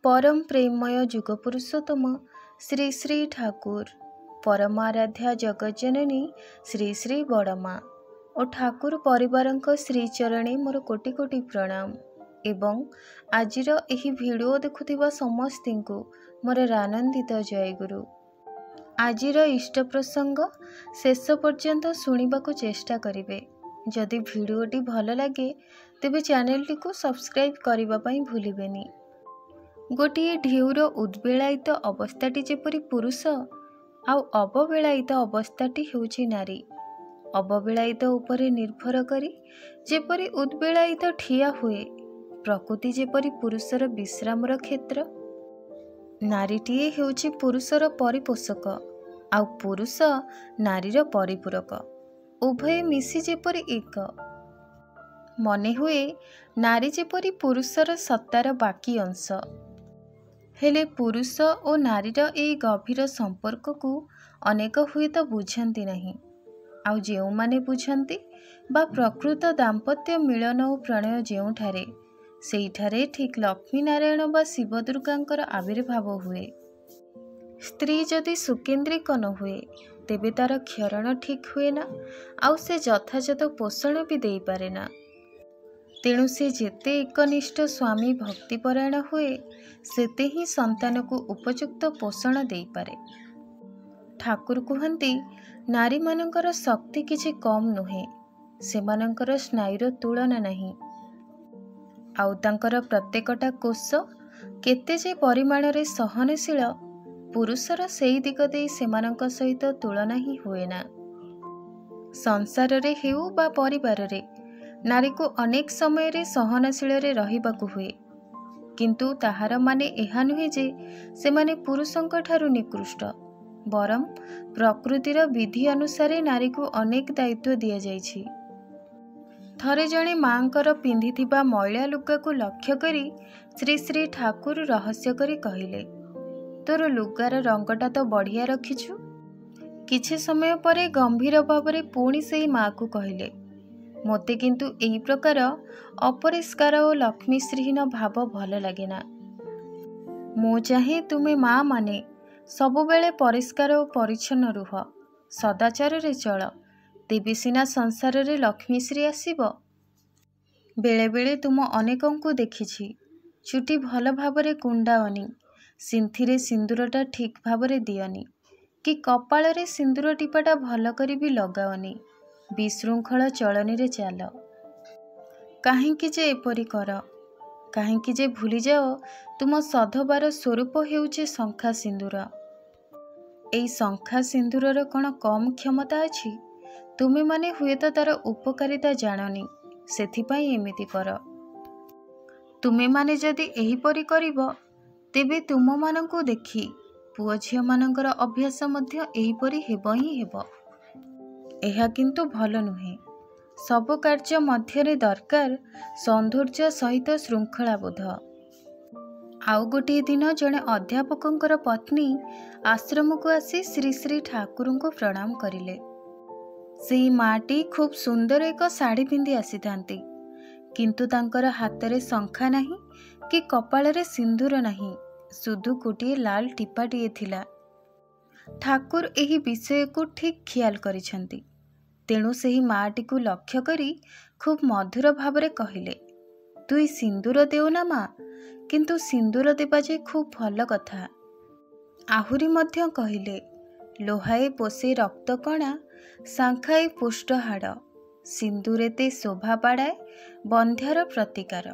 परम प्रेममय जुगपुरुषोत्तम श्री श्री ठाकुर परमाराध्या जगज्जननी श्री श्री बड़मा और ठाकुर परिवारंक श्रीचरणे मोर कोटि कोटि प्रणाम एवं आजिर एही भिडियो देखुथिबा समस्तिंकु मोर आनंदित जयगुरु। आजिर इष्ट प्रसंग शेष पर्यंत शुणिबाकु चेष्टा करिवे। जदि भिडियोटी भल लगे तेबे चैनलटी को सब्सक्राइब करबा पई भूलिबेनी। गोटिए ढेउर उद्वेलायित अवस्थाटी जेपरि पुरुष आउ अववेलायित अवस्थाटी हेउछि नारी। अववेलायित उपरे निर्भर करी जेपरि उद्वेलायित ठिया हुए, प्रकृति जेपरि पुरुषर विश्रामर क्षेत्र, नारीटीए हेउछि पुरुषर परिपोषक आउ पुरुष नारीर परिपूरक। उभय मिसी जेपरि एक। मने हुए नारी जेपरि पुरुषर सत्तार बाकी अंश। हेले पुरुष और नारीर एई गभीर संपर्क को अनेक हुए तो बुझंती नहीं। आउ जेउ माने बुझंती बा प्रकृत दाम्पत्य मिलन और प्रणय जेउठारे सेइठारे ठीक लक्ष्मी नारायण बा शिव दुर्गांकर आविर्भाव हुए। स्त्री जदि सुकेन्द्रिक न हुए तेबे तार क्षरण ठीक हुए ना, आउ से यथायथ पोषण भी दे पारे ना। तेणु से जेते एकनिष्ठ स्वामी भक्तिपरायण हुए सेते ही संतान को उपयुक्त पोषण दे पारे। ठाकुर कहती नारी मानकर शक्ति किछि कम नुहे, सेमानकर स्नायुर तुलना नहीं। आउ तांकर प्रत्येकटा कोष केते जे परिमाण रे सहनशील, पुरुषर सेई दिग दे सेमानक सहित तुलना ही हुए ना। संसार रे हेउ बा परिवार रे नारी को अनेक समय रे सहनशील रे रहिबाकु हुए, किंतु ताहार माने एहा नुहे जे सेमाने पुरुषंक ठारु निकृष्ट। बरम प्रकृतिर विधि अनुसारे नारी को अनेक दायित्व दिया जाइछि। थरे जणे मांकर पिंधिथिबा मैला लुगा को लक्ष्य करी श्री श्री ठाकुर रहस्य करी कहिले, तोर लुगार रंगटा तो बढ़िया रखिछु। किछि समय परे गंभीर भावरे पुणी सेई माँ को कहिले, मोते किंतु एही प्रकार अपरिष्कार और लक्ष्मीश्रीहीन भाव भल लगे ना। मु चाहे तुमे माँ माने सबुबेले परिष्कार और परिच्छन्न रुह, सदाचार रे चल, तेबे सिना संसार रे लक्ष्मीश्री आसीब। बेले बेले तुम अनेकंकु देखिछि चुटी भल भावरे कुंडाओनी, सिंथिरे सिंदूरटा ठीक भावरे दियनी, कि कपाल रे सिंदूर टिपाटा भल करी भी लगाओनी, विशृंखल चलनी रे चाल। काहेकि जे एपरि कर, काहेकि जे भूली जाओ तुम सधबार स्वरूप हेउचे शंखा सिंदूर। एई शंखा सिंदूरर कौन कम क्षमता अछि? तुमे माने हुए तो तार उपकारिता जाननी, सेथिपाई एमिति कर। तुमे माने जदि एहिपरि करिब तेबे तुम मानंकु देखि पुओ झियो मानंकर अभ्यास मध्य एहिपरि हेब ही हेब। एहा किंतु भल नुहे। सब कार्य मध्यरे दरकार सौंदर्य सहित श्रृंखलाबोध। आउ गोटे दिन जड़े अध्यापकंकर पत्नी आश्रम को आसी श्री श्री ठाकुर को प्रणाम करिले। सेई माटी खूब सुंदर एक साड़ी पिंधि आसी थांती, किंतु तांकर हाथ रे शंखा नहीं कि कपाल रे सिंदूर नहीं, सुधु गोटे लाल टिपाटिए थिला। ठाकुर एही विषय को ठीक ख्याल करिछंती, तेणु सेही माटी को लक्ष्य करी खूब मधुर भावरे कहिले, तुई सिंदूर देउ ना माँ, किंतु सिंदूर देबा जे खूब भल कथा। आहुरी मध्य कहिले, लोहाए पोषे रक्त कणा, सांखाए पुष्ट हाड़, सिंदूरे ते शोभा बाड़ाए बंध्यार प्रतिकार।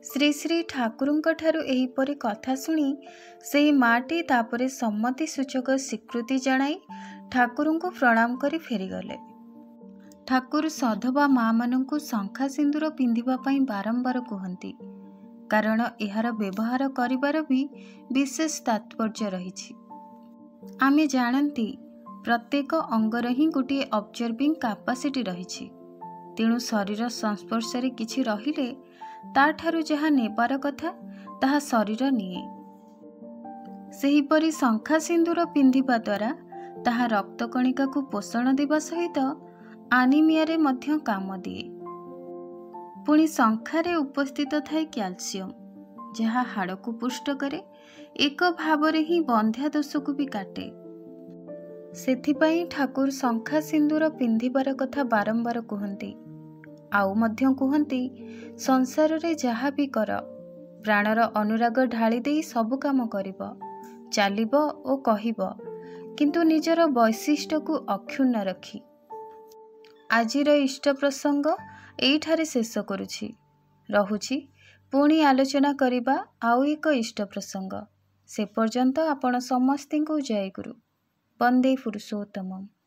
श्री श्री ठाकुरंक ठारु एहिपरि कथा सुनी सेही माटी तापरे सम्मति सूचक स्वीकृति जणाई ठाकुरंको प्रणाम करी फेरीगले। ठाकुर सधबा माँ मानंकु शंखा सिंदूर पिंधिबा पई बारंबार कहंती, कारण एहार व्यवहार करिबार भी विशेष तात्पर्य रहिछि। आमे जानती प्रत्येक अंगर ही गोटे ऑब्जर्विंग कैपेसिटी रहिछि, तेणु शरीर संस्पर्श रे किछि रहिले ताठारु जहा नेबार कथा ताहा शरीर निए। सेहीपरि शंखा सिंदूर पिंधिबा द्वारा ताहा रक्त कणिका को पोषण देवा सहित आनिमिया रे मध्य काम दिए। पुणी शंखारे उपस्थित थाए क्याल्सियम, ଯାହା ହାଡ଼କୁ ପୁଷ୍ଟ କରେ, ଏକ ଭାବରେ ହିଁ ବନ୍ଧ୍ୟା ଦୋଷକୁ ବି କାଟେ। ସେଥିପାଇଁ ଠାକୁର ଶଙ୍ଖା ସିନ୍ଦୁର ପିନ୍ଧିବାର କଥା ବାରମ୍ବାର କୁହନ୍ତି। ଆଉ ମଧ୍ୟ କୁହନ୍ତି, ସଂସାରରେ ଯାହା ବି କର, ପ୍ରାଣର ଅନୁରାଗ ଢାଳି ଦେଇ ସବୁ କାମ କରିବ, ଚାଲିବ ଓ କହିବ, କିନ୍ତୁ ନିଜର ବୈଶିଷ୍ଟ୍ୟକୁ ଅକ୍ଷୁଣ୍ଣ ରଖି। ଆଜିର ଇଷ୍ଟ ପ୍ରସଙ୍ଗ ଏଇଠାରେ ଶେଷ କରୁଛି। ରହୁଛି, ପୁଣି ଆଲୋଚନା କରିବା ଆଉ ଏକ ଇଷ୍ଟ ପ୍ରସଙ୍ଗ। ସେ ପର୍ଯ୍ୟନ୍ତ ଆପଣ ସମସ୍ତଙ୍କୁ ଜୟ ଗୁରୁ। ବନ୍ଦେ ପୁରୁଷୋତ୍ତମମ୍।